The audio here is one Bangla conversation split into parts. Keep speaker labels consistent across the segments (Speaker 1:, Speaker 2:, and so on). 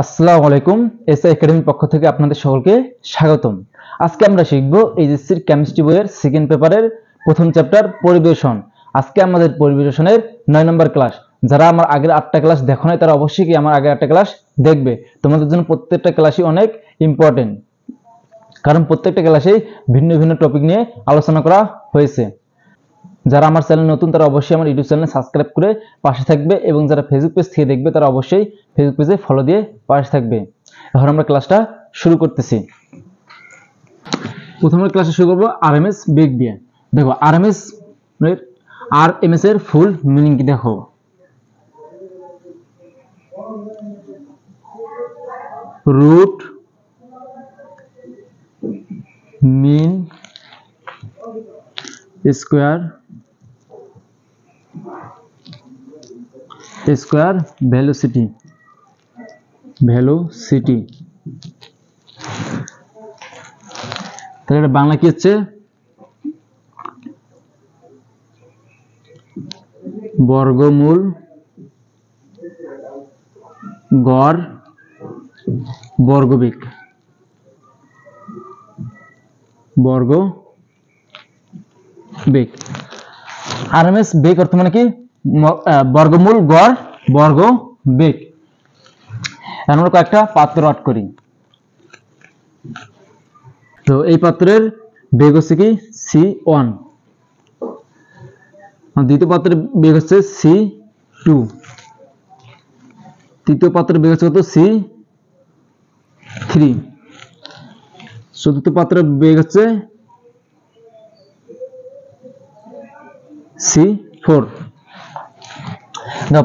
Speaker 1: আসসালামু আলাইকুম। এসআই একাডেমির পক্ষ থেকে আপনাদের সকলকে স্বাগতম। আজকে আমরা শিখব এইচএসসির কেমিস্ট্রি বইয়ের সেকেন্ড পেপারের প্রথম চ্যাপ্টার পরিবেশন। আজকে আমাদের পরিবেশনের 9 নম্বর ক্লাস। যারা আমার আগের 8টা ক্লাস দেখো নাই তারা অবশ্যই কি আমার আগের 8টা ক্লাস দেখবে। তোমাদের জন্য প্রত্যেকটা ক্লাসই অনেক ইম্পর্টেন্ট, কারণ প্রত্যেকটা ক্লাসেই ভিন্ন ভিন্ন টপিক নিয়ে আলোচনা করা হয়েছে। যারা আমার চ্যানেল নতুন তারা অবশ্যই আমার ইউটিউব চ্যানেল সাবস্ক্রাইব করে পাশে থাকবে, এবং যারা ফেসবুক পেজ থেকে দেখবে তারা অবশ্যই ফেসবুক পেজে ফলো দিয়ে পাশে থাকবে। এখন আমরা ক্লাসটা শুরু করতেছি। প্রথমে ক্লাসে শুরু করবো আরএমএস বেগ দিয়ে। দেখো আরএমএস এর ফুল মিনিং কি দেখো। রুট মিন স্কোয়ার ভেলোসিটি তাহলে এটা বাংলা কি হচ্ছে? বর্গমূল গড় বর্গবেগ। আরএমএস বেগ অর্থ মানে কি? বর্গমূল গড় বর্গবেগ। আমরা কয়েকটা পাত্র আট করি। তো এই পাত্রের বেগ হচ্ছে কি C1, দ্বিতীয় পাত্রের বেগ হচ্ছে C2, তৃতীয় পাত্রের বেগ হচ্ছে কত? C3, চতুর্থ পাত্রের বেগ হচ্ছে C4।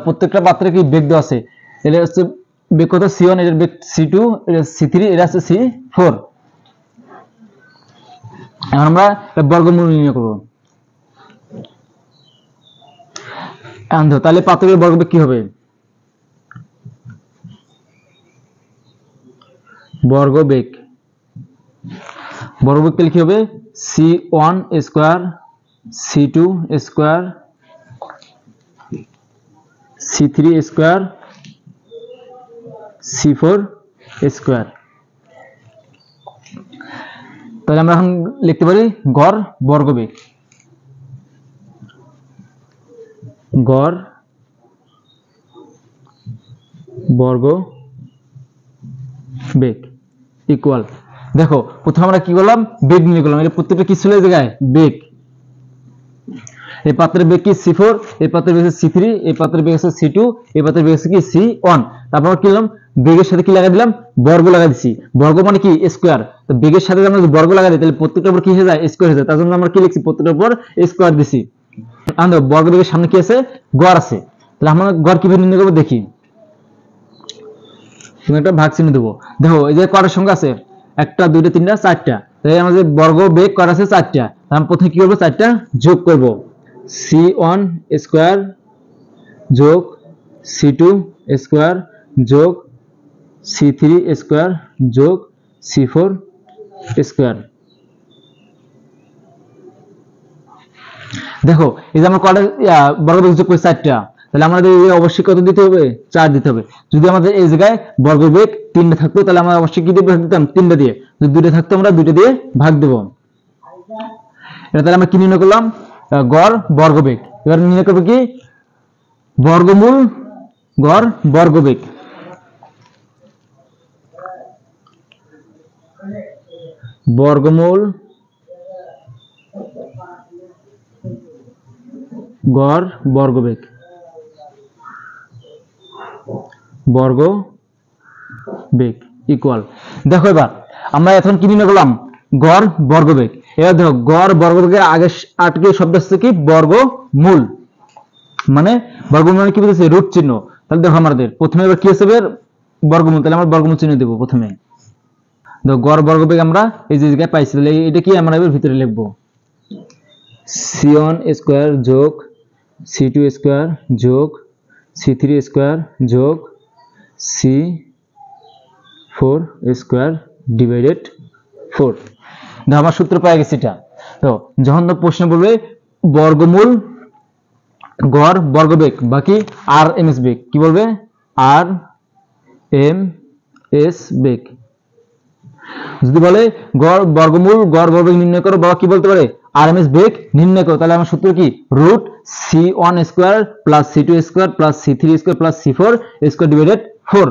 Speaker 1: প্রত্যেকটা পাত্রে কি বেগ দেওয়া আছে। এটা হচ্ছে বেগ কত? C1, এর বেগ C2, এটা C3, এটা হচ্ছে C4। এখন আমরা বর্গমূল নির্ণয় করব। তাহলে পাত্রের বর্গবেগ কি হবে? বর্গবেগ তাহলে কি হবে? C1 square, C2 square, C3 square, C4 square. তাহলে আমরা এখন লিখতে পারি গড় বর্গবেগ। ইকুয়াল। দেখো প্রথমে আমরা কি করলাম? বেগ নির্ণয় করলাম। এটা প্রত্যেকটা কি ছিল এই জায়গায়? বেগ। এই পাত্রের বেগ কি C4, এই পাত্রের বেগ হচ্ছে C3, এই পাত্রের বেগ হচ্ছে C2, এই পাত্রের বেগ হচ্ছে কি C1। তারপর কি করলাম? বেগের সাথে কি লাগাই দিলাম? বর্গ লাগাই দিছি। বর্গ মানে কি? স্কয়ার। তো বেগের সাথে আমরা যদি বর্গ লাগাই দিই তাহলে প্রত্যেকটার উপর কি হয়ে যায়? স্কয়ার হয়ে যায়। তার জন্য আমরা কি লিখছি? প্রত্যেকটার উপর স্কয়ার দিছি। আমরা বর্গবেগের সামনে কি আছে? গড় আছে। তাহলে আমরা গড় কিভাবে নির্ণয় করব দেখি। তুমি একটা ভাগ চিহ্ন দেবো। দেখো এই যে কয়টা সংখ্যা আছে? 1 2 3 4টা। তাই আমাদের বর্গবেগ করা আছে 4টা। আমরা প্রথমে কি করব? 4টা যোগ করব। C1 স্কয়ার যোগ C2 স্কয়ার যোগ C3 স্কয়ার যোগ C4 স্কয়ার। দেখো এই যে আমরা কয়টা বর্গবেগ যোগ করি? 4টা। তাহলে আমাদের অবশ্যই কত দিতে হবে? 4 দিতে হবে। যদি আমাদের এই জায়গায় বর্গবেগ 3টা থাকতো তাহলে আমরা অবশ্যই কি দিয়ে ভাগ দিতাম? 3টা দিয়ে। যদি 2টা থাকতো আমরা 2টা দিয়ে ভাগ দেব। এটা তাহলে আমরা কি নির্ণয় করলাম? গড় বর্গবেগ। এবার নির্ণয় করব কি? বর্গমূল গড় বর্গবেগ। বর্গমূল গড় বর্গবেগ ইকুয়াল। দেখো এবার আমরা এখন কি নির্ণয় করলাম? গড় বর্গবেগ। এবার দেখো গড় বর্গবেগের আগে আটকে শব্দ হচ্ছে কি? বর্গমূল। মানে বর্গমূল মানে কি বলতেছে? রুট চিহ্ন। তাহলে দেখো আমাদের প্রথমে এবার কি আছে? বর্গমূল। তাহলে আমরা বর্গমূল চিহ্ন দেব প্রথমে। দেখো গড় বর্গবেগ আমরা এই যে জায়গায় পাইছি। তাহলে এটা কি আমরা এর ভিতরে লিখব? C1 স্কয়ার যোগ C2 স্কয়ার যোগ C3 স্কয়ার যোগ C4 স্কয়ার ডিভাইডেড 4। দেখো আমার সূত্র পেয়ে গেছি এটা। তো যখন প্রশ্ন বলবে বর্গমূল গড় বর্গবেগ বাকি আর এম এস বেগ, কি বলবে? আর এম এস বেগ। যদি বলে গড় বর্গবেগ নির্ণয় করো, বা কি বলতে পারে আরএমএস বেগ নির্ণয় করো, তাহলে আমার সূত্র কি root c1 square plus c2 square plus c3 square plus c4 square divided 4।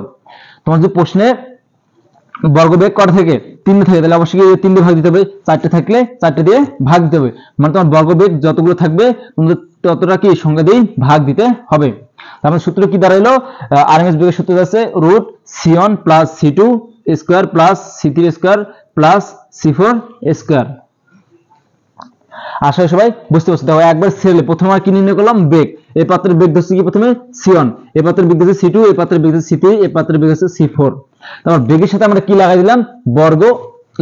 Speaker 1: তোমার যদি প্রশ্নে বর্গবেগ কটা থেকে 3 থাকে, তাহলে অবশ্যই 3 দিয়ে ভাগ দিতে হবে, 4টে থাকলে 4টে দিয়ে ভাগ দিতে হবে, মানে তোমার বর্গবেগ যতগুলো থাকবে তোমাদের ততটা কি সংখ্যা দিয়ে ভাগ দিতে হবে। তাহলে সূত্র কি দাঁড়াইলো, আরএমএস বেগের সূত্র আছে root c1 plus c2 square plus c3 square plus c4 square. আশা করি সবাই বুঝতে পারছো। দেখো একবার সেলে প্রথমে আমরা কি নির্ণয় করলাম, বেগ। এই পাত্রের বেগ ধরছি কি প্রথমে c1, এই পাত্রের বেগ ধরছি c2, এই পাত্রের বেগ ধরছি c3, এই পাত্রের বেগ হচ্ছে c4। তারপর বেগের সাথে আমরা কি লাগাই দিলাম, বর্গ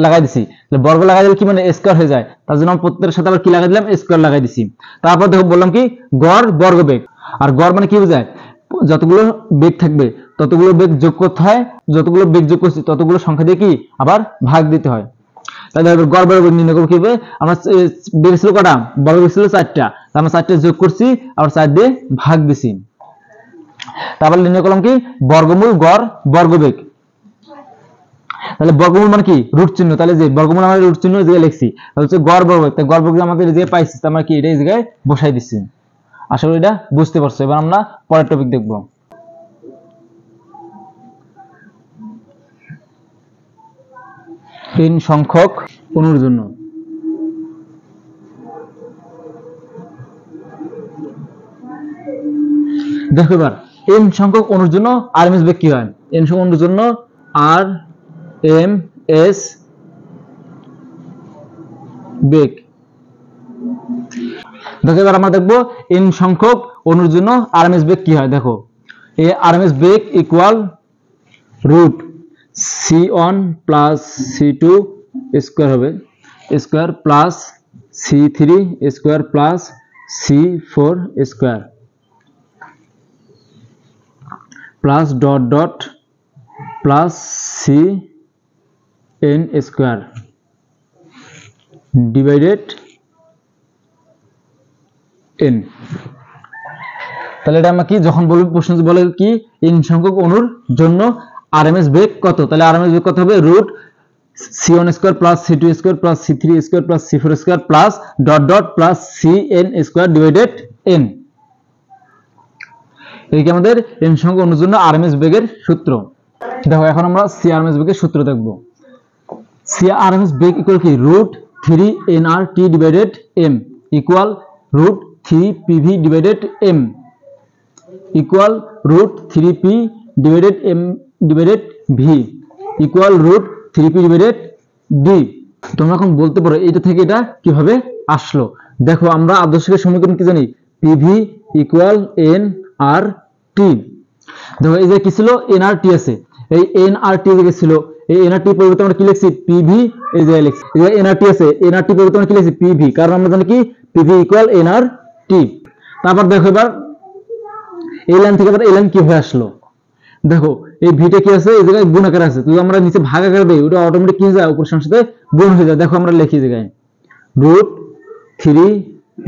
Speaker 1: লাগাই দিছি। তাহলে বর্গ লাগাই দিলে কি মানে স্কয়ার হয়ে যায়, তার জন্য আমরা প্রত্যেকের সাথে আবার কি লাগাই দিলাম, স্কয়ার লাগাই দিছি। তারপর দেখো বললাম কি গড় বর্গবেগ, আর গড় মানে কি বোঝায়, যতগুলো বেগ থাকবে ততগুলো বেগ যোগ করতে হয়, যতগুলো বেগ যোগ করছি ততগুলো সংখ্যা দিয়ে কি আবার ভাগ দিতে হয়। তাহলে গড় বর্গবেগ নির্ণয় করব কিভাবে, আমরা বেগ ছিল কটা, বর্গবেগ ছিল 4টা, আমরা 4টে যোগ করছি আর 4 দিয়ে ভাগ দিছি। তারপর নির্ণয় করলাম কি বর্গমূল গড় বর্গবেগ। তাহলে বর্গমূল মানে কি রুট চিহ্ন, তাহলে যে বর্গমূল আমরা রুট চিহ্ন এই জায়গায় লিখছি, তাহলে হচ্ছে গড় বর্গবেগ, তাই গড় বর্গবেগ আমাদের এই জায়গায় পাইছি, আমরা কি এটা এই জায়গায় বসাই দিছি। আশা করি এটা বুঝতে পারছো। এবার আমরা পরের টপিক দেখব। n সংখ্যক অণুর জন্য দেখো এবার n সংখ্যক অণুর জন্য আরএমএস বেগ কি হয়, n সংখ্যক অণুর জন্য আরএমএস বেগ। দেখো এবার আমরা দেখব n সংখ্যক অণুর জন্য আরএমএস বেগ কি হয়। দেখো এই আরএমএস বেগ equal root c1 plus c2 square হবে square plus c3 square plus c4 square plus dot dot plus cn square divided n। তাহলে এটা আমরা কি যখন বলবো, প্রশ্ন বলে কি n সংখ্যক অণুর জন্য আরএমএস বেগ কত, তাহলে আরএমএস বেগ কত হবে root c1 square plus c2 square plus c3 square plus c4 square plus dot dot plus cn square divided n। এই কি আমাদের n সংখ্যক অণুর জন্য আরএমএস বেগের সূত্র। দেখো এখন আমরা সিআরএমএস বেগের সূত্র দেখব। সিআরএমএস বেগ ইকুয়াল কি root 3nRT divided m equal root 3pv divided m equal root 3p divided m divided v equal root 3p divided d। তোমরা এখন বলতে পারো এটা থেকে এটা কিভাবে আসলো। দেখো আমরা আদর্শিক সমীকরণ কি জানি, pv ইকুয়াল nRT। দেখো এই যে কি ছিল nRT আছে, এই nRT যে ছিল, এই nRT পরিবর্তে আমরা কি লিখছি pv, এই যে লিখছি এই যে nRT আছে, nRT পরিবর্তে আমরা কি লিখছি pv, কারণ আমরা জানি কি pv ইকুয়াল nRT। তারপর দেখো এবার এই লাইন থেকে আবার এই লাইন কিভাবে আসলো। দেখো এই ভিটা কি আছে, এই জায়গায় গুণ আকারে আছে, যদি আমরা নিচে ভাগ আকারে দেই ওটা অটোমেটিক কি হয়ে যায়, উপর সংখ্যার সাথে গুণ হয়ে যায়। দেখো আমরা লিখি জায়গায় root 3p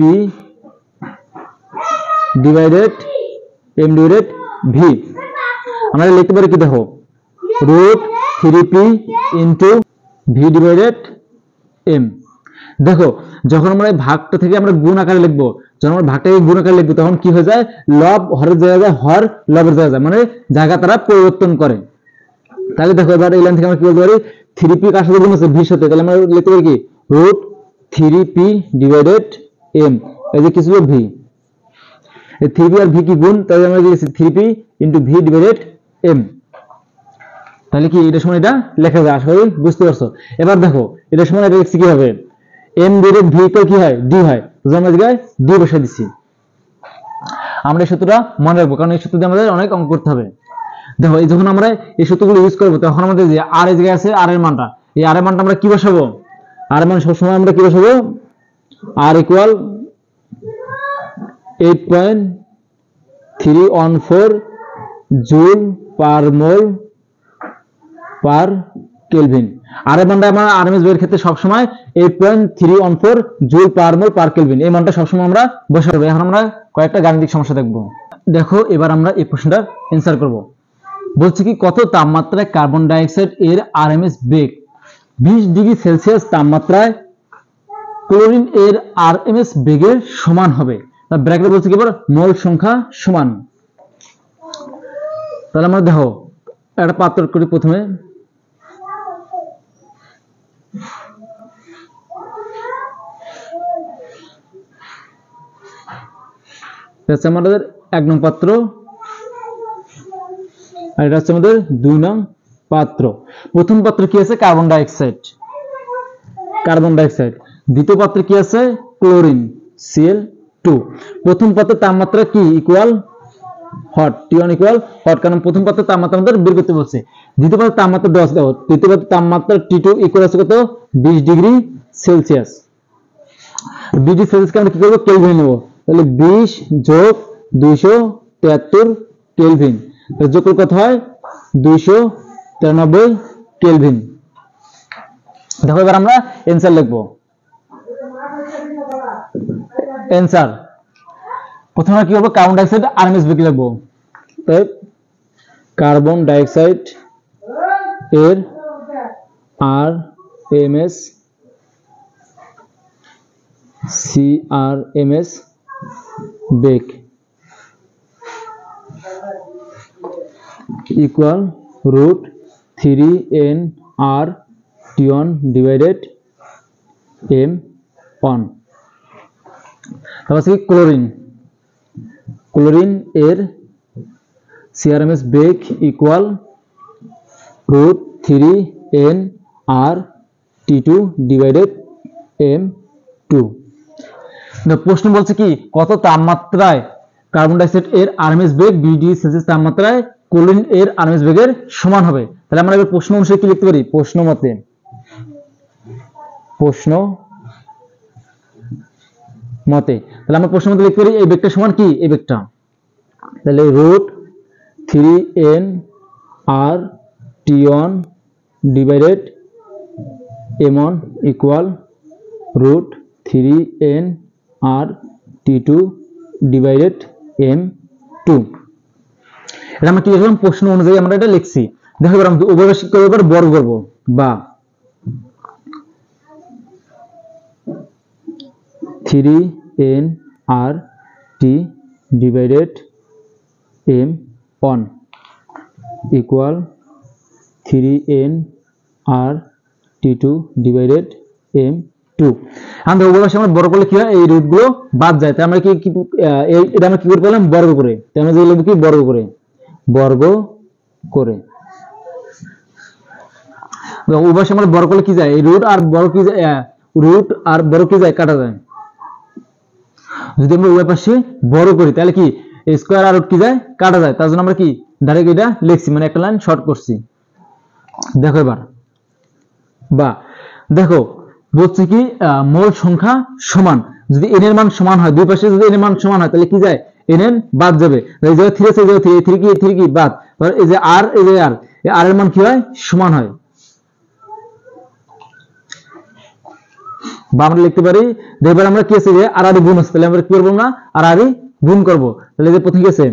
Speaker 1: divided m divided v। আমরা লিখতে পারি কি দেখো root 3p into v divided m। দেখো যখন আমরা এই ভাগটা থেকে আমরা গুণ আকারে লিখবো, যখন আমরা ভাগটাকে গুণ আকারে লিখবো তখন কি হয়ে যায়, লব হরের জায়গায় হর লবের জায়গায়, মানে জায়গা তারা পরিবর্তন করে। তাহলে দেখো এবার এই লাইন থেকে আমরা কি বলতে পারি 3p কার সাথে গুণ আছে v সাথে, তাহলে আমরা লিখতে পারি কি রুট 3p ডিভাইডেড m, এই যে কি ছিল v, এই 3p আর v কি গুণ, তাহলে আমরা লিখেছি 3p into v divided m। তাহলে কি এটা সমান এটা লেখা যায়, আশা করি বুঝতে পারছো। এবার দেখো এটা সমান এটা লিখছি কি হবে m ডিভাইডেড v ইকুয়াল কি হয় d হয়, তো আমরা জায়গায় d বসাই দিছি। আমরা এই সূত্রটা মনে রাখবো, কারণ এই সূত্র দিয়ে আমাদের অনেক অঙ্ক করতে হবে। দেখো এই যখন আমরা এই সূত্রগুলো ইউজ করব তখন আমাদের যে r এর জায়গায় আছে r এর মানটা, এই r এর মানটা আমরা কি বসাবো, r এর মান সবসময় আমরা কি বসাবো r ইকুয়াল 8.314 জুল পার মোল পার কেলভিন। আর এর মানটা আমরা আরএমএস বেগের ক্ষেত্রে সব সময় 8.314 জুল পার মোল পার কেলভিন, এই মানটা সব সময় আমরা বসাবো। এখন আমরা কয়েকটা গাণিতিক সমস্যা দেখব। দেখো এবার আমরা এই প্রশ্নটার অ্যানসার করব। বলছে কি কত তাপমাত্রায় কার্বন ডাই অক্সাইড এর আরএমএস বেগ 20 ডিগ্রি সেলসিয়াস তাপমাত্রায় ক্লোরিন এর আরএমএস বেগের সমান হবে। ব্র্যাকেটে বলছে কি এবার মোল সংখ্যা সমান। তাহলে আমরা দেখো একটা পাত্র করি প্রথমে, আমাদের 1 নং পাত্র আর এটা হচ্ছে আমাদের 2 নং পাত্র। প্রথম পাত্রে কি আছে কার্বন ডাই অক্সাইড, দ্বিতীয় পাত্রে কি আছে ক্লোরিন Cl2। প্রথম পাত্রের তাপমাত্রা কি equal hot, T1 equal hot, কারণ প্রথম পাত্রের তাপমাত্রা আমাদের বের করতে বলছে। দ্বিতীয় পাত্রের তাপমাত্রা 10 দাও, তৃতীয় পাত্রের তাপমাত্রা T2 ইকুয়াল আছে কত 20 ডিগ্রি সেলসিয়াস। 20 ডিগ্রি সেলসিয়াসকে আমরা কি করব কেলভিন নেব, তাহলে 20 যোগ 273 কেলভিন, যোগ করলে কত হয় 293 কেলভিন। দেখো এবার আমরা অ্যানসার লিখব। অ্যানসার প্রথমে কি করব কার্বন ডাই অক্সাইড আরএমএস বেগ লিখব, তাই কার্বন ডাই অক্সাইড এর আরএমএস সিআরএমএস বেগ equal √3nr T1 divided m1। তারপর ক্লোরিন এর সিআরএমএস বেগ equal √3nr T2 divided m2। প্রশ্ন বলছে কি কত তাপমাত্রায় কার্বন ডাই অক্সাইড এর আরএমএস বেগ 20 ডিগ্রি সেলসিয়াস তাপমাত্রায় ক্লোরিন এর আরএমএস বেগের সমান হবে। তাহলে আমরা এবার প্রশ্ন অনুসারে কি লিখতে পারি, প্রশ্ন মতে তাহলে আমরা প্রশ্ন মতে লিখতে পারি এই বেগটা সমান কি এই বেগটা, তাহলে √3nr T1 divided m1 equal √3nr T2 divided m2। এটা আমরা কি লিখলাম প্রশ্ন অনুযায়ী আমরা এটা লিখছি। দেখো এবার আমরা উভয় পাশে এবার বর্গ করব, বা 3nr T divided m1 equal 3nr T2 divided m2। আমরা উভয় পাশে আমরা বর্গ করলে কি হয় এই রুটগুলো বাদ যায়, তাই আমরা কি এটা আমরা কি করে পেলাম বর্গ করে, তাই আমরা লিখব কি বর্গ করে উভয় পাশে আমরা বর্গ করলে কি যায় এই রুট আর বর্গ কি যায় কাটা যায়। যদি আমরা উভয় পাশে বর্গ করি তাহলে কি স্কয়ার আর রুট কি যায় কাটা যায়, তার জন্য আমরা কি ডাইরেক্ট এটা লিখছি, মানে একটা লাইন শর্ট করছি। দেখো এবার বা দেখো বলছে কি মোল সংখ্যা সমান, যদি n এর মান সমান হয় দুই পাশে যদি n এর মান সমান হয় তাহলে কি যায় n বাদ যাবে, এই যে 3 আছে এই যে 3 কি বাদ, এই যে r এই যে r এই r এর মান কি হয় সমান হয়, বা আমরা লিখতে পারি এবার আমরা কি আছে যে আর আর গুণ আছে, তাহলে আমরা কি করব না আর আর গুণ করব, তাহলে যে প্রথমে কি আছে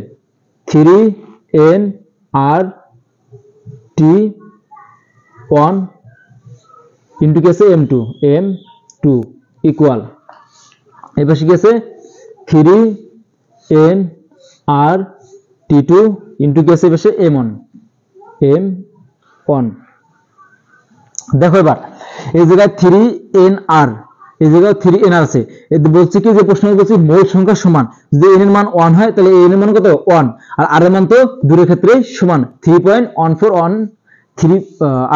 Speaker 1: 3nr T1 ইনটু কি আছে m2 ইকুয়াল এই পাশে কি আছে 3nr T2 ইনটু কি আছে এই পাশে m1। দেখো এবার এই জায়গায় 3nr এই জায়গায় 3nr আছে, এতে বলছে কি যে প্রশ্নে বলছে মোল সংখ্যা সমান, যদি n এর মান 1 হয় তাহলে n এর মান কত 1 আর r এর মান তো দূরের ক্ষেত্রে সমান 3.141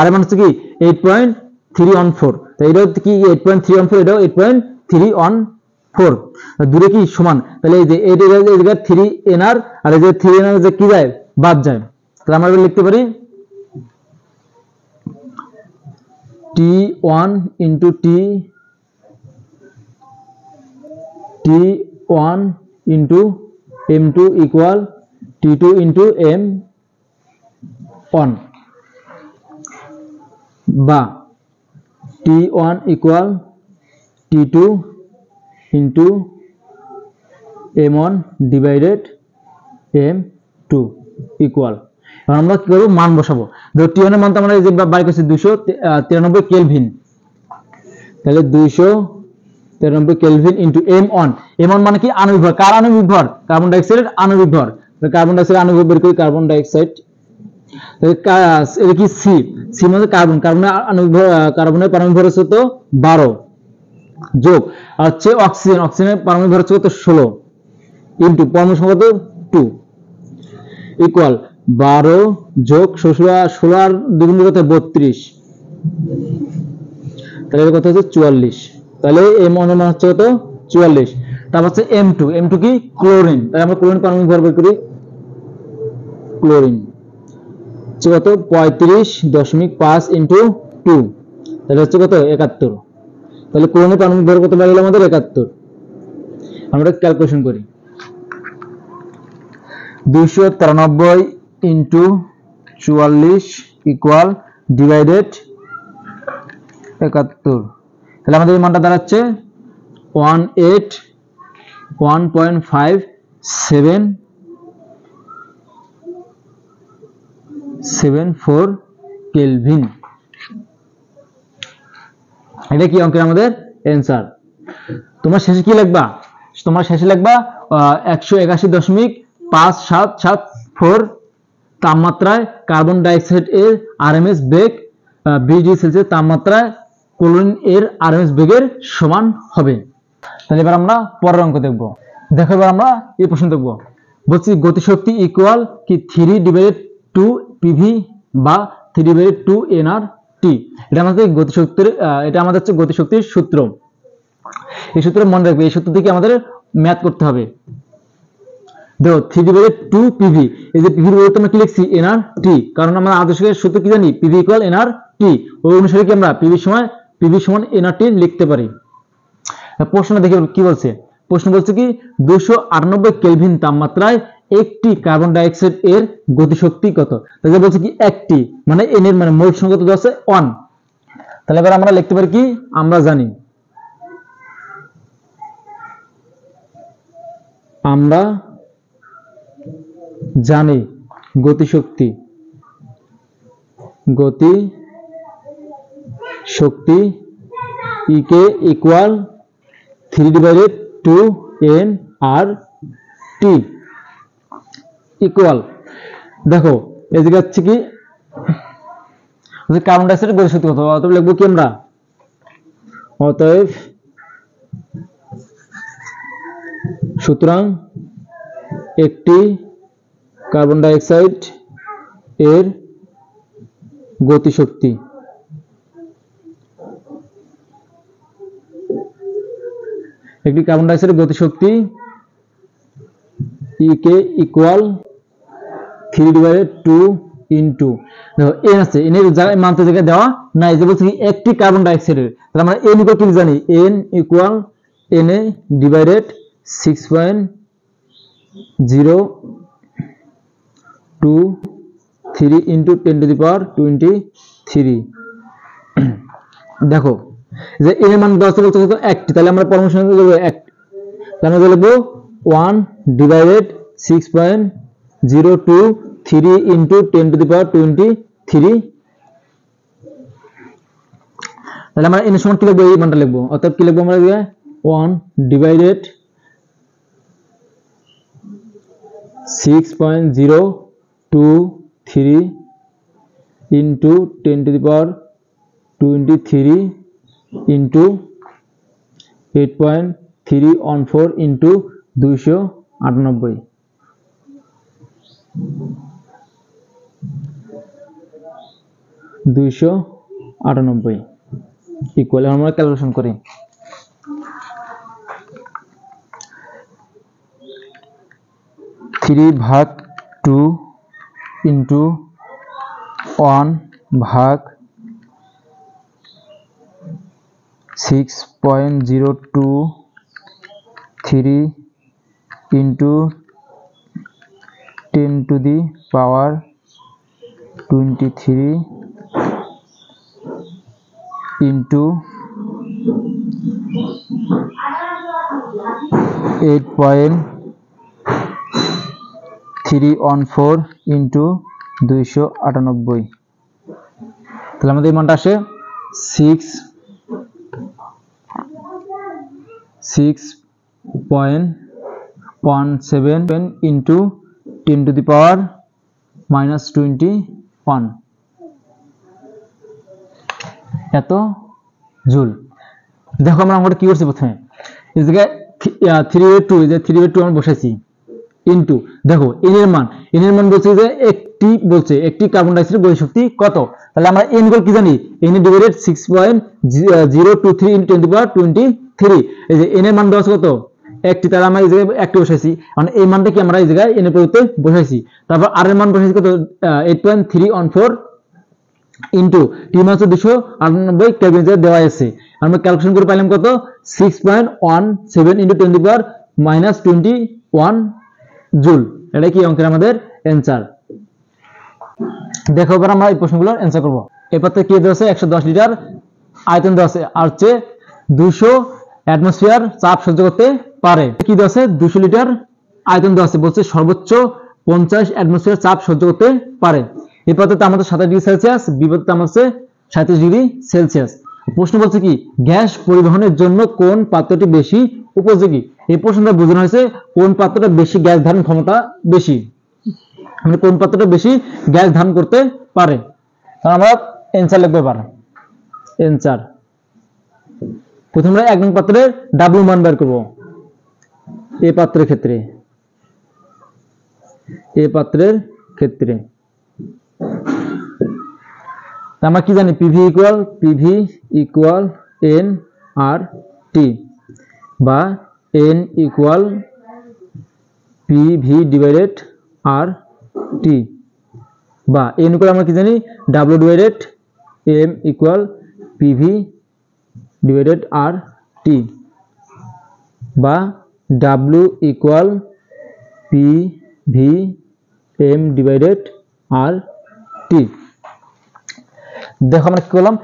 Speaker 1: r এর মান হচ্ছে কি 8.314, তাই এটা কি 8.314 এটাও 8.314 দূরে কি সমান, তাহলে এই যে এই জায়গায় 3nr আর এই যে 3nr যে কি যায় বাদ যায়, তাহলে আমরা লিখতে পারি T1 into T1 into m2 equal T2 into m1 বা T1 equal T2 into m1 divided m2 equal আমরা কি করব মান বসাবো ধরো T1 এর মান তো আমরা এই যে বাইর করছি 293 কেলভিন তাহলে 293 কেলভিন ইনটু m1 m1 মানে কি আণবিক ভর কার আণবিক ভর কার্বন ডাই অক্সাইডের আণবিক ভর তাহলে কার্বন ডাই অক্সাইডের আণবিক ভর বের করি কার্বন ডাই অক্সাইড তাহলে এটা কি সি মানে কার্বনের আণবিক ভর কার্বনের পারমাণবিক ভর হচ্ছে তো 12 যোগ আর হচ্ছে অক্সিজেনের পারমাণবিক ভর হচ্ছে কত 16 ইনটু পরমাণু সংখ্যা কত 2 ইকুয়াল 12 যোগ 16 আর দ্বিগুণ কত 32 তাহলে এর কত হচ্ছে 44 তাহলে m1 এর মান হচ্ছে কত 44 তারপর হচ্ছে m2 কি ক্লোরিন তাহলে আমরা ক্লোরিন পারমাণবিক ভর বের করি ক্লোরিন কত 35.5 ইনটু 2 তাহলে হচ্ছে কত 71 তাহলে ক্লোরিনের পারমাণবিক ভর কত বের হলো আমাদের 71 আমরা ক্যালকুলেশন করি 293 ইনটু 44 ইকুয়াল ডিভাইডেড 71 তাহলে আমাদের এই মানটা দাঁড়াচ্ছে 181.74 কেলভিন এটা কি অঙ্কের আমাদের অ্যানসার তোমরা শেষে কি লিখবা 181.57774 তাপমাত্রায় কার্বন ডাই অক্সাইড এর আরএমএস বেগ 20 ডিগ্রি সেলসিয়াস তাপমাত্রায় ক্লোরিন এর আরএমএস বেগের সমান হবে তাহলে এবার আমরা পরের অঙ্ক দেখব দেখো এবার আমরা এই প্রশ্ন দেখব বলছি গতিশক্তি ইকুয়াল কি 3/2 পিভি বা 3/2 nRT এটা আমাদের হচ্ছে গতিশক্তির সূত্র এই সূত্র মনে রাখবে এই সূত্র থেকে আমাদের ম্যাথ করতে হবে দেখো 3/2 পিভি এই যে পিভির পরিবর্তে আমরা কি লিখছি nRT কারণ আমরা আদর্শের সূত্র কি জানি পিভি ইকুয়াল nRT ওই অনুসারে কি আমরা পিভি সমান nRT লিখতে পারি প্রশ্নটা দেখে কি বলছে প্রশ্ন বলছে কি 298 কেলভিন তাপমাত্রায় একটি কার্বন ডাই অক্সাইড এর গতিশক্তি কত তাহলে বলছে কি একটি মানে n এর মানে মোল সংখ্যা কত আছে 1 তাহলে এবার আমরা লিখতে পারি কি আমরা জানি গতিশক্তি ইকে ইকুয়াল 3/2 nRT ইকুয়াল দেখো এই জায়গা হচ্ছে কি কার্বন ডাই অক্সাইডের গতিশক্তি কত অতএব লিখবো কি আমরা অতএব সুতরাং একটি কার্বন ডাই অক্সাইড এর গতিশক্তি ইকে ইকুয়াল 3/2 ইনটু দেখো n আছে n এর মানতে জায়গায় দেওয়া নাই যে বলছি একটি কার্বন ডাই অক্সাইডের তাহলে আমরা n ইকুয়াল কি জানি n equal na divided 6.023 into 10⁻23 দেখো যে n এর মান দেওয়া আছে বলতে কত একটি তাহলে আমরা পরমাণু সংখ্যা লিখব 1 তাহলে আমরা লিখব 1 6.023 ইনটু 10⁻23 তাহলে আমরা n এর সমান কি লিখব এই মানটা লিখব অতএব কি লিখব আমরা 1 6.023 ইনটু 10⁻23 ইনটু 8.314 ইনটু 298 ইকুয়াল আমরা ক্যালকুলেশন করি 3/2 ইনটু 1/6.023 ইনটু 10⁻23 ইনটু 8.314 ইনটু 298, তাহলে আমাদের এই মানটা আসে 6.17 ইন্টু 10 টু দি পাওয়ার -21 এত জুল। দেখো আমরা কি করছি, প্রথমে এই জায়গায় 3/2, এই যে 3/2 আমরা বসাইছি, ইনটু দেখো n এর মান বলছে যে একটি কার্বন ডাই অক্সাইডের গতিশক্তি কত, তাহলে আমরা n গুলো কি জানি, n divided 6.023 into 10 to the power 23, এই যে n এর মান দেওয়া আছে কত, একটি, তাহলে আমরা এই জায়গায় একটি বসাইছি, মানে এই মানটা কি আমরা এই জায়গায় n এর পরিবর্তে বসাইছি। তারপর r এর মান বসাইছি কত, 8.314 ইনটু টি মান হচ্ছে 298 কেলভিন দেওয়া আছে, আমরা ক্যালকুলেশন করে পাইলাম কত, 6.17 into 10 to the power -21 joule. এটা কি অঙ্কের আমাদের অ্যানসার। দেখো এবার আমরা এই প্রশ্নগুলোর অ্যানসার করব। এই পাত্রে কি দেওয়া আছে, 110 লিটার আয়তন দেওয়া আছে, আর হচ্ছে 200 অ্যাটমসফিয়ার চাপ সহ্য করতে পারে। কি দেওয়া আছে, 200 লিটার আয়তন দেওয়া আছে, বলছে সর্বোচ্চ 50 অ্যাটমসফিয়ার চাপ সহ্য করতে পারে। এই পাত্রে তাপমাত্রা 27 ডিগ্রি সেলসিয়াস, বিপরীত তাপমাত্রা 37 ডিগ্রি সেলসিয়াস। প্রশ্ন বলছে কি, গ্যাস পরিবহনের জন্য কোন পাত্রটি বেশি উপযোগী। এই প্রশ্নটা বোঝানো হয়েছে কোন পাত্রটা বেশি গ্যাস ধারণ ক্ষমতা বেশি, মানে কোন পাত্রটা বেশি গ্যাস ধারণ করতে পারে। তাহলে আমরা অ্যানসার লিখতে পারি। অ্যানসার প্রথমে আমরা 1 নং পাত্রের ডাব্লিউ মান বের করব। এই পাত্রের ক্ষেত্রে আমরা কি জানি, PV equal N R T, বা N equal PV divided R T, বা এন ইকুয়াল আমরা কি জানি, W divided M equal PV divided R T, বা W equal PV M divided R T. দেখো আমরা কি করলাম,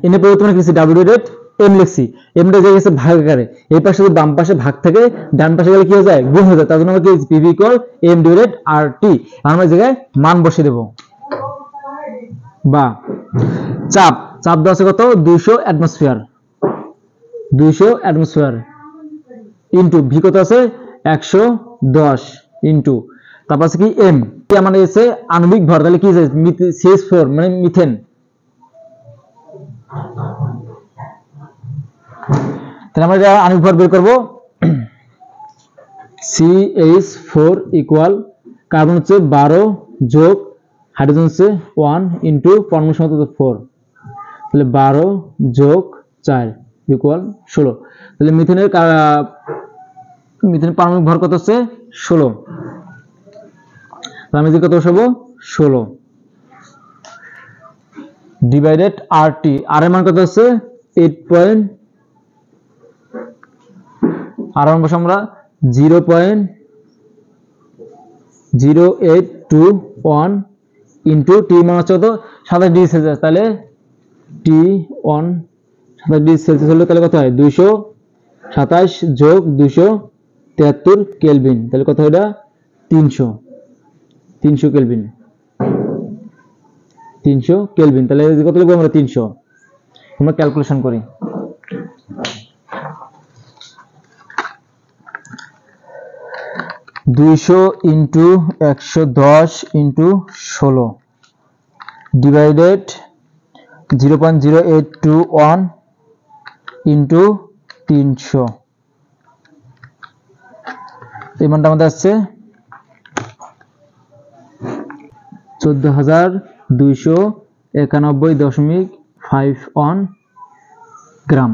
Speaker 1: এনে পরিবর্তন লিখছি ডাব্লিউ ডিভাইডেড এম লিখছি, এমটা যে গেছে ভাগ আকারে, এই পাশে যদি বাম পাশে ভাগ থাকে ডান পাশে গেলে কি হয়ে যায়, গুণ হয়ে যায়, তার জন্য আমরা কি PV equal M divided R টি, আমরা এই জায়গায় মান বসিয়ে দেব। বা চাপ দেওয়া আছে কত, 200 অ্যাটমসফিয়ার ইনটু ভি কত আছে 110 ইনটু তারপর আছে কি এম, মানে এসে আণবিক ভর, তাহলে কি আছে CH4 মানে মিথেন, তাহলে আমরা আণবিক ভর বের করব। CH4 ইকুয়াল কার্বন হচ্ছে 12 যোগ হাইড্রোজেন হচ্ছে 1 ইনটু পরমাণু সংখ্যা 4, তাহলে 12 যোগ 4 ইকুয়াল 16, তাহলে মিথেনের পারমাণবিক ভর কত হচ্ছে 16, আমি যে কত বসাবো 16 ডিভাইডেড আর টি, আর এর মান কত হচ্ছে 8. আর মান বসাবো আমরা 0.0821 ইনটু টি মান হচ্ছে কত 27 ডিগ্রি সেলসিয়াস, তাহলে টি অন 27 ডিগ্রি সেলসিয়াস হলে তাহলে কত হয় 227 যোগ 273 কেলভিন, তাহলে কত হয় এটা 300 কেলভিন, তাহলে কত লিখবো আমরা 300, আমরা ক্যালকুলেশন করি। দুইশো ইন্টু 110 ইন্টু 16 ডিভাইডেড 0.0821 ইন্টু 300, এই মানটা আমাদের আসছে 14,291.51 গ্রাম।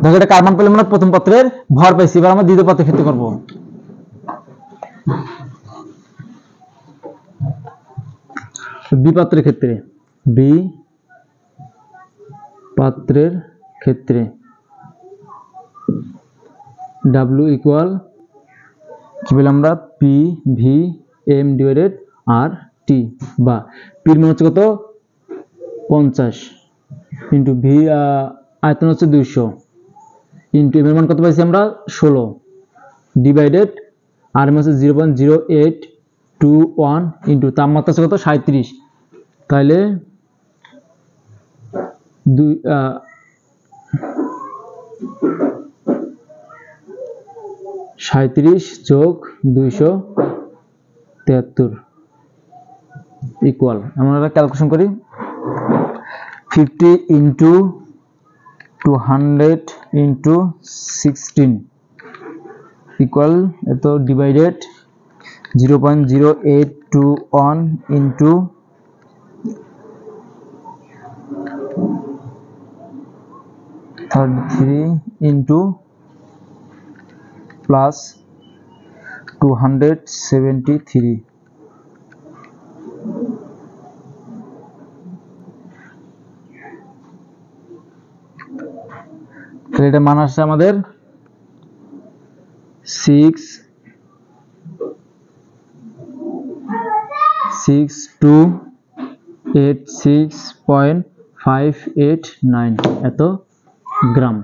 Speaker 1: দেখো এটা কার্বন পেলে আমরা প্রথম পত্রের ভর পাইছি, এবার আমরা দ্বিতীয় পত্রের ক্ষেত্রে করব। বি পাত্রের ক্ষেত্রে W ইকুয়াল কি বললাম আমরা P V M divided R T, বা পির মান হচ্ছে কত 50 ইন্টু ভি আয়তন হচ্ছে 200 ইন্টু এম এর মান কত পাইছি আমরা 16 ডিভাইডেড আর মান হচ্ছে 0.08 21 ইন্টু তাপমাত্রা আছে কত 37, তাহলে 37 যোগ 273 ইকুয়াল, আমরা ক্যালকুলেশন করি 50 ইন্টু 200 ইন্টু 16 ইকুয়াল এত ডিভাইডেড 0.0821 ইন্টু 33 ইন্টু প্লাস 273, তাহলে এটা মান আসছে আমাদের 6286.589 এত গ্রাম।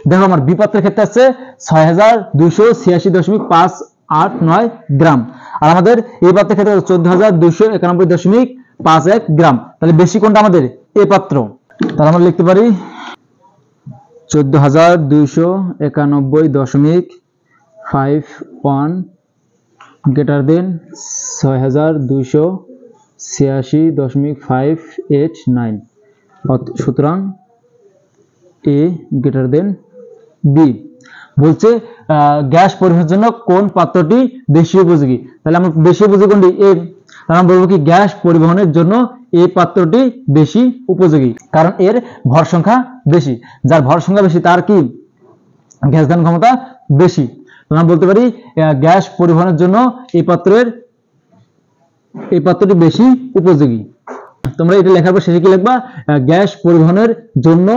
Speaker 1: দেখো আমার বিপাত্রের ক্ষেত্রে আছে 6286.589 গ্রাম, আর আমাদের এই পাত্রের ক্ষেত্রে 14291.51 গ্রাম। তাহলে বেশি কোনটা আমাদের এই পাত্র, তাহলে আমরা লিখতে পারি 14291.51 গ্রেটার দেন 6286.589, সুতরাং এ গ্রেটার দেন বি। বলছে গ্যাস পরিবহনের জন্য কোন পাত্রটি বেশি উপযোগী, তাহলে আমরা বেশি উপযোগী কোনটি এ, তাহলে আমরা বলবো কি গ্যাস পরিবহনের জন্য এই পাত্রটি বেশি উপযোগী, কারণ এর ভর সংখ্যা বেশি, যার ভর সংখ্যা বেশি তার কি গ্যাস ধারণ ক্ষমতা বেশি। আমরা বলতে পারি গ্যাস পরিবহনের জন্য এই পাত্রটি বেশি উপযোগী। তোমরা এটা লেখার পর শেষে কি লিখবা, গ্যাস পরিবহনের জন্য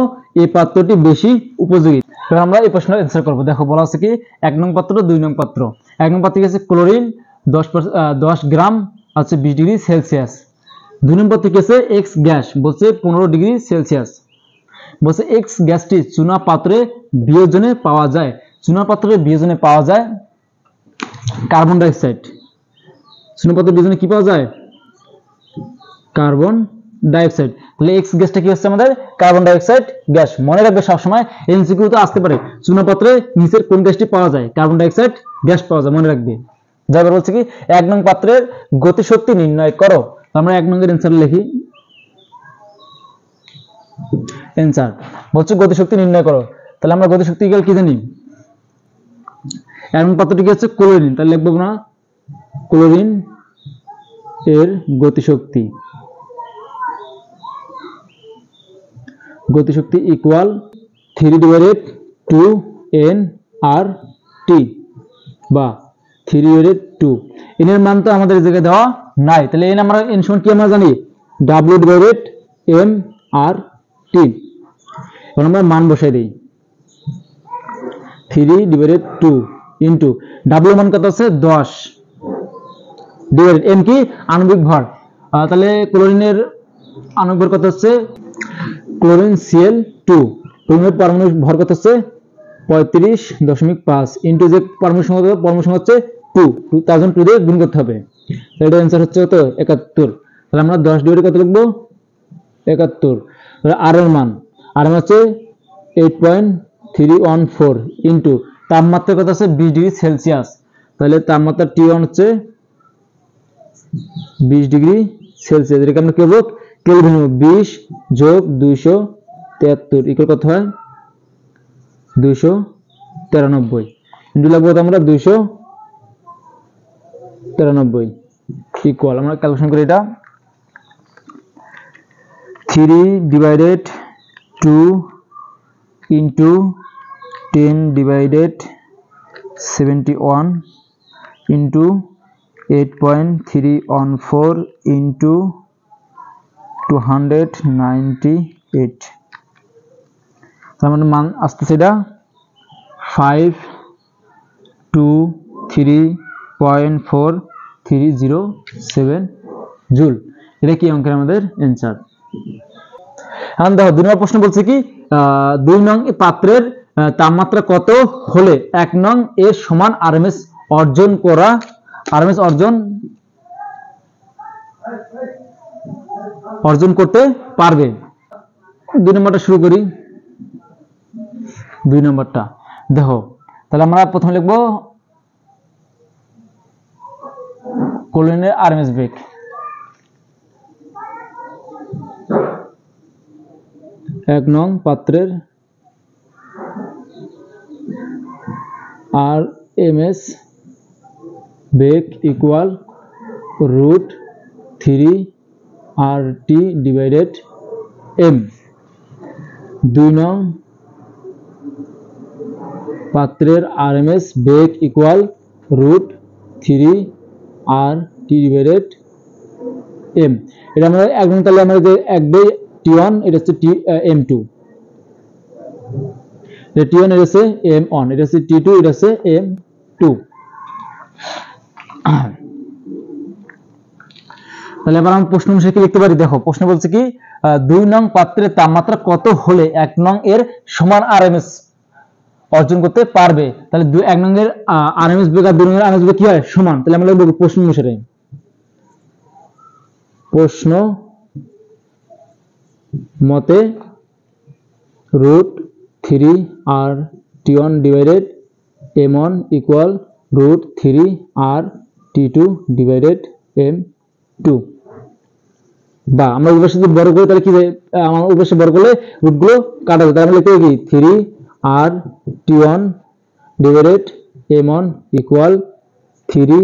Speaker 1: এই পাত্রটি বেশি উপযোগী। এবার আমরা এই প্রশ্নের অ্যানসার করব। দেখো বলা আছে কি 1 নং পাত্র 2 নং পাত্র। 1 নং পাত্রে আছে ক্লোরিন 10 গ্রাম আছে 20 ডিগ্রি সেলসিয়াস। 2 নং পাত্রে আছে এক্স গ্যাস বলছে 15 ডিগ্রি সেলসিয়াস। বলছে এক্স গ্যাসটি চুনা পাত্রে বিয়োজনে পাওয়া যায়, চুনা পাত্রে বিয়োজনে পাওয়া যায় কার্বন ডাই অক্সাইড। চুনা পাত্রে বিয়োজনে কি পাওয়া যায়, কার্বন ডাই অক্সাইড। তাহলে এক্স গ্যাসটা কি হচ্ছে আমাদের কার্বন ডাই অক্সাইড গ্যাস। মনে রাখবে সবসময় এমসিকিউ তো আসতে পারে চুনা পাত্রে নিচের কোন গ্যাসটি পাওয়া যায়, কার্বন ডাই অক্সাইড গ্যাস পাওয়া যায়, মনে রাখবে। যাবার বলছে কি 1 নং পাত্রের গতিশক্তি নির্ণয় করো। আমরা 1 নং এর অ্যানসার লিখি, অ্যানসার বলছে গতিশক্তি নির্ণয় করো। তাহলে আমরা গতিশক্তি কি জানি, 1 নং পাত্রটি কি হচ্ছে ক্লোরিন, তাহলে লিখব না ক্লোরিন এর গতিশক্তি ইকুয়াল 3/2nRT বা 3/2। n এর মান তো আমাদের এই জায়গায় দেওয়া নাই, তাহলে n আমরা n সমান কি আমরা জানি W/mRT। এখন আমরা মান বসাই দেই 3/2 ইনটু W মান কত আছে 10 ডিভাইডেড m কি আণবিক ভর। তাহলে ক্লোরিনের আণবিক ভর কত হচ্ছে, ক্লোরিন Cl2, ক্লোরিনের পারমাণবিক ভর কত হচ্ছে 35.5 ইনটু যে পারমাণবিক সংখ্যা হচ্ছে 2002 দিয়ে গুণ করতে হবে। এটা आंसर হচ্ছে কত 71। তাহলে আমরা 10 ডিভাইড কত লিখব 71। তাহলে আর এর মান হচ্ছে 8.314 ইনটু তাপমাত্রা কত আছে 20 ডিগ্রি সেলসিয়াস। তাহলে তাপমাত্রা T1 হচ্ছে 20 ডিগ্রি সেলসিয়াস। এটাকে আমরা কি করব কেলভিন 20 যোগ 273 ইকুয়াল কত হয় 293 ইনটু লিখব আমরা 293 ইকুয়াল, আমরা ক্যালকুলেশন করি এটা 3/2 ইনটু 10/71 ইনটু 8.314 ইনটু 298। তার মানে মান আসতেছে এটা 523.4307 জুল। এটা কি অঙ্কের আমাদের অ্যানসার। এখন দেখো 2 নম্বর প্রশ্ন বলছে কি 2 নং পাত্রের তাপমাত্রা কত হলে 1 নং এর সমান আরএমএস অর্জন অর্জন করতে পারবে। 2 নম্বরটা শুরু করি। 2 নম্বরটা দেখো, তাহলে আমরা প্রথমে লিখবো কোলিনের আরএমএস বেগ। এক নং পাত্রের আরএমএস বেগ ইকুয়াল √3 RT ডিভাইডেড M। 2 নং পাত্রের আরএমএস বেগ ইকুয়াল √3 RT ডিভাইডেড M। এটা আমরা এক নং, তাহলে আমরা যে এক বাই T1, এটা হচ্ছে M2, এটা T1, এটা হচ্ছে M1, এটা হচ্ছে T2, এটা হচ্ছে M2। তাহলে এবার আমরা প্রশ্ন অনুসারে কি লিখতে পারি? দেখো, প্রশ্ন বলছে কি 2 নং পাত্রের তাপমাত্রা কত হলে 1 নং এর সমান আরএমএস অর্জন করতে পারবে। তাহলে 1 নং এর আরএমএস বেগ আর 2 নং এর আরএমএস বেগ কি হয়? সমান। তাহলে আমরা লিখব প্রশ্ন অনুসারে, প্রশ্ন মতে √3 RT1 divided M1 equal √3 RT2 divided M2। বা আমরা উভয় সাথে বর্গ করি, তাহলে কি আমার উভয় সাথে বর্গ করলে রুটগুলো কাটা যাবে। তাহলে আমরা লিখতে কি 3 RT1 divided M1 equal 3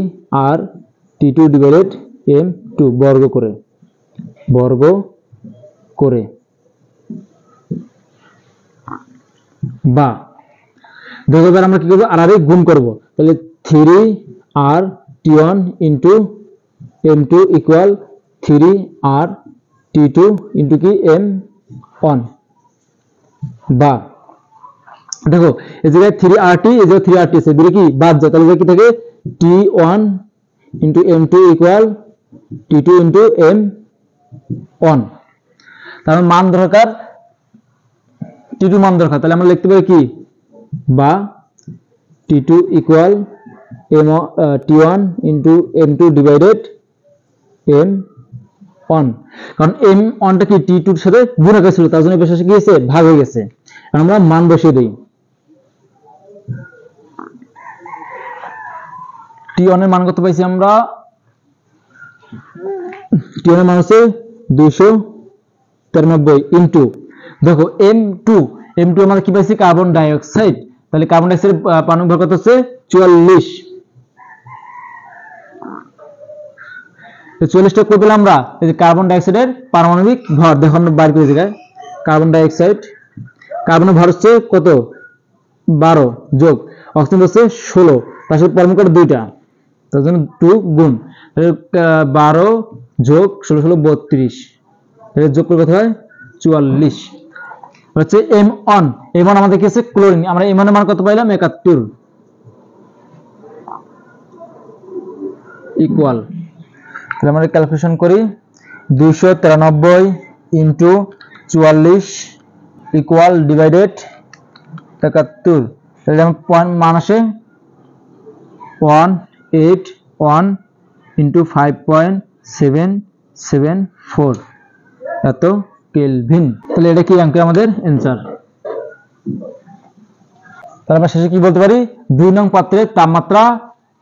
Speaker 1: RT2 divided M2 বর্গ করে বা দেখো, এবার আমরা কি করব? আর গুণ করব। তাহলে 3 RT1 into M2 equal 3 RT2 into কি M1। বা দেখো, এই জায়গায় 3RT, এই জায়গায় 3RT আছে, দুটো কি বাদ যায়, তাহলে কি থাকে? T1 into M2 equal T2 into M1। তার মান দরকার T2 মান দরকার, তাহলে আমরা লিখতে পারি কি? বা T2 equal T1 into M2 divided M1। কারণ M1টা কি T2 এর সাথে গুণ আকারে ছিল, তার জন্য এই পাশে কি হয়েছে? ভাগ হয়ে গেছে। আমরা মান বসিয়ে দেই। T1 এর মান কত পাইছি আমরা? T1 এর মান হচ্ছে 293 ইনটু, দেখো M2 আমরা কি পাইছি? Carbon die oxide. তাহলে কার্বন ডাই অক্সাইডের পারমাণবিক ভর কত হচ্ছে? 44। 44টা কত পেলাম আমরা? এই যে কার্বন ডাই অক্সাইডের পারমাণবিক ভর, দেখো আমরা বাইর করে দিই। কার্বন ডাই অক্সাইড, কার্বনের ভর হচ্ছে কত? 12 যোগ অক্সিজেন হচ্ছে 16, তার সাথে পরমাণু কত? 2টা, তার জন্য 2 গুণ 12 যোগ 16 32, এর যোগ করে কত হয়? 44 হচ্ছে M1। M1 আমাদের কি আছে? ক্লোরিন। আমরা M1 এর মান কত পাইলাম? 71 ইকুয়াল, তাহলে আমরা ক্যালকুলেশন করি 293 ইনটু 44 ইকুয়াল ডিভাইডেড 71। তাহলে যেমন মান আসে 181 ইনটু 5.774 এত কেলভিন। তাহলে এটা কি অঙ্কে আমাদের অ্যানসার। তাহলে আমরা শেষে কি বলতে পারি? 2 নং পাত্রের তাপমাত্রা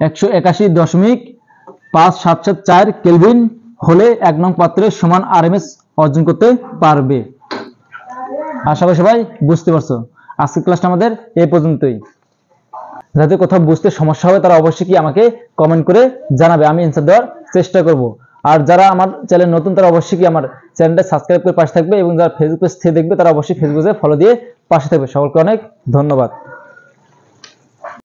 Speaker 1: 181.5774 কেলভিন হলে 1 নং পাত্রের সমান আরএমএস অর্জন করতে পারবে। আশা করি সবাই বুঝতে পারছো। আজকের ক্লাসটা আমাদের এই পর্যন্তই। যাদের কোথাও বুঝতে সমস্যা হবে তারা অবশ্যই কি আমাকে কমেন্ট করে জানাবে, আমি অ্যানসার দেওয়ার চেষ্টা করব। আর যারা আমার চ্যানেল নতুন তারা অবশ্যই কি আমার চ্যানেলটা সাবস্ক্রাইব করে পাশে থাকবে, এবং যারা ফেসবুক পেজ থেকে দেখবে তারা অবশ্যই ফেসবুকে ফলো দিয়ে পাশে থাকবে। সকলকে অনেক ধন্যবাদ।